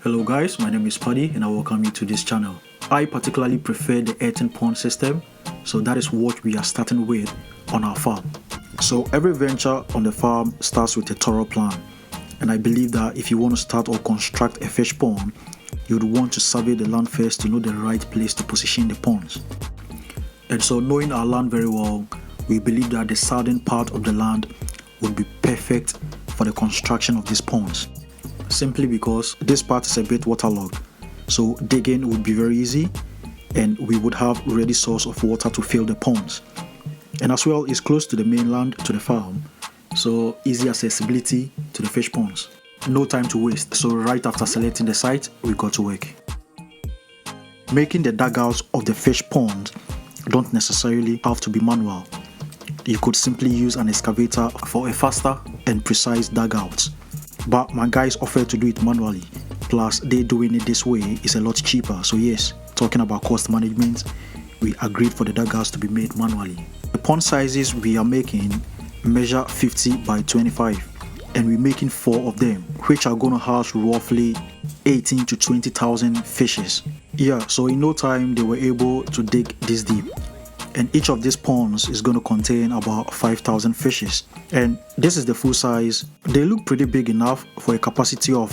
Hello guys, my name is Paddy and I welcome you to this channel. I particularly prefer the earthen pond system, so that is what we are starting with on our farm. So every venture on the farm starts with a thorough plan, and I believe that if you want to start or construct a fish pond, you'd want to survey the land first to know the right place to position the ponds. And so knowing our land very well, we believe that the southern part of the land would be perfect for the construction of these ponds. Simply because this part is a bit waterlogged, so digging would be very easy and we would have ready source of water to fill the ponds. And as well, it's close to the mainland, to the farm, so easy accessibility to the fish ponds. No time to waste, so right after selecting the site, we got to work. Making the dugouts of the fish pond don't necessarily have to be manual. You could simply use an excavator for a faster and precise dugouts. But my guys offered to do it manually, plus they doing it this way is a lot cheaper. So yes, talking about cost management, we agreed for the dugouts to be made manually. The pond sizes we are making measure 50 by 25, and we're making 4 of them, which are going to house roughly 18 to 20,000 fishes. Yeah, so in no time they were able to dig this deep. And each of these ponds is going to contain about 5,000 fishes, and this is the full size. They look pretty big enough for a capacity of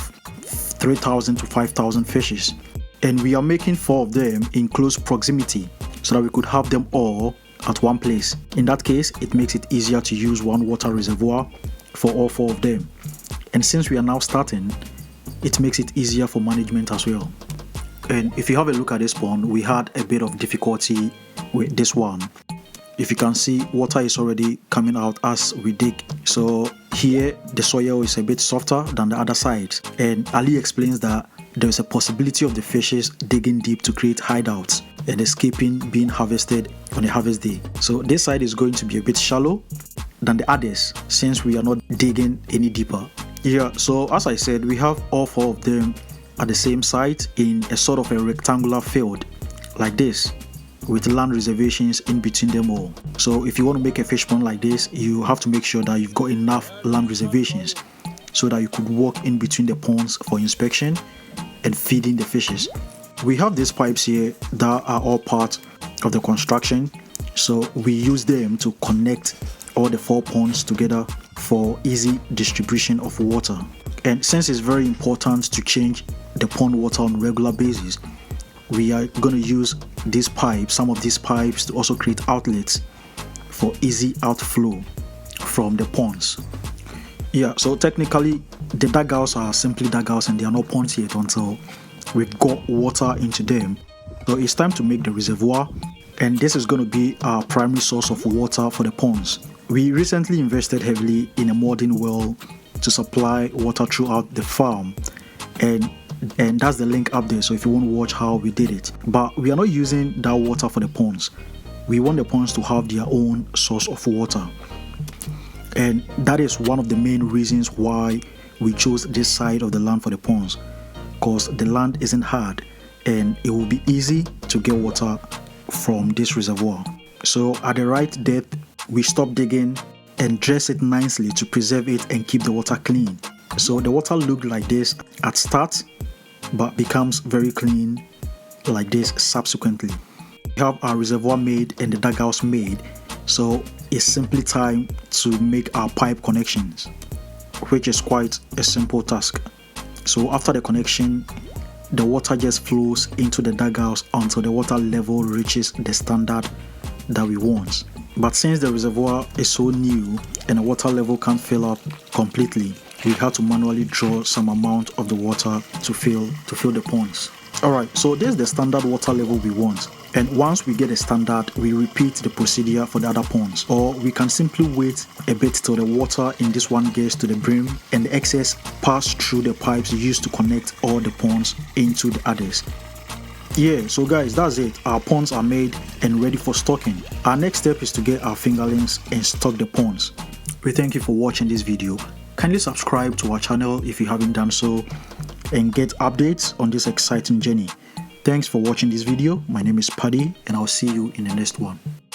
3,000 to 5,000 fishes, and we are making 4 of them in close proximity so that we could have them all at one place. In that case, it makes it easier to use one water reservoir for all 4 of them, and since we are now starting, it makes it easier for management as well. And if you have a look at this pond, we had a bit of difficulty with this one. If you can see, water is already coming out as we dig. So here the soil is a bit softer than the other side, and Ali explains that there is a possibility of the fishes digging deep to create hideouts and escaping being harvested on a harvest day. So this side is going to be a bit shallow than the others since we are not digging any deeper. Yeah, so as I said, we have all 4 of them at the same site in a sort of a rectangular field like this, with land reservations in between them all. So if you want to make a fish pond like this, you have to make sure that you've got enough land reservations so that you could walk in between the ponds for inspection and feeding the fishes. We have these pipes here that are all part of the construction, so we use them to connect all the 4 ponds together for easy distribution of water. And since it's very important to change the pond water on a regular basis, we are going to use these pipes, some of these pipes, to also create outlets for easy outflow from the ponds. Yeah, so technically the dugouts are simply dugouts and they are not ponds yet until we've got water into them. So it's time to make the reservoir, and this is going to be our primary source of water for the ponds. We recently invested heavily in a modern well to supply water throughout the farm, and that's the link up there, so if you want to watch how we did it. But we are not using that water for the ponds. We want the ponds to have their own source of water, and that is one of the main reasons why we chose this side of the land for the ponds, because the land isn't hard and it will be easy to get water from this reservoir. So at the right depth, we stop digging and dress it nicely to preserve it and keep the water clean. So the water looked like this at start, but becomes very clean like this subsequently. We have our reservoir made and the dugouts made, so it's simply time to make our pipe connections, which is quite a simple task. So after the connection, the water just flows into the dugouts until the water level reaches the standard that we want. But since the reservoir is so new and the water level can't fill up completely, we have to manually draw some amount of the water to fill the ponds. Alright, so this is the standard water level we want, and once we get a standard, we repeat the procedure for the other ponds, or we can simply wait a bit till the water in this one gets to the brim and the excess pass through the pipes used to connect all the ponds into the others. Yeah, so guys, that's it. Our ponds are made and ready for stocking. Our next step is to get our fingerlings and stock the ponds. We thank you for watching this video. Kindly subscribe to our channel if you haven't done so, and get updates on this exciting journey. Thanks for watching this video. My name is Paddy, and I'll see you in the next one.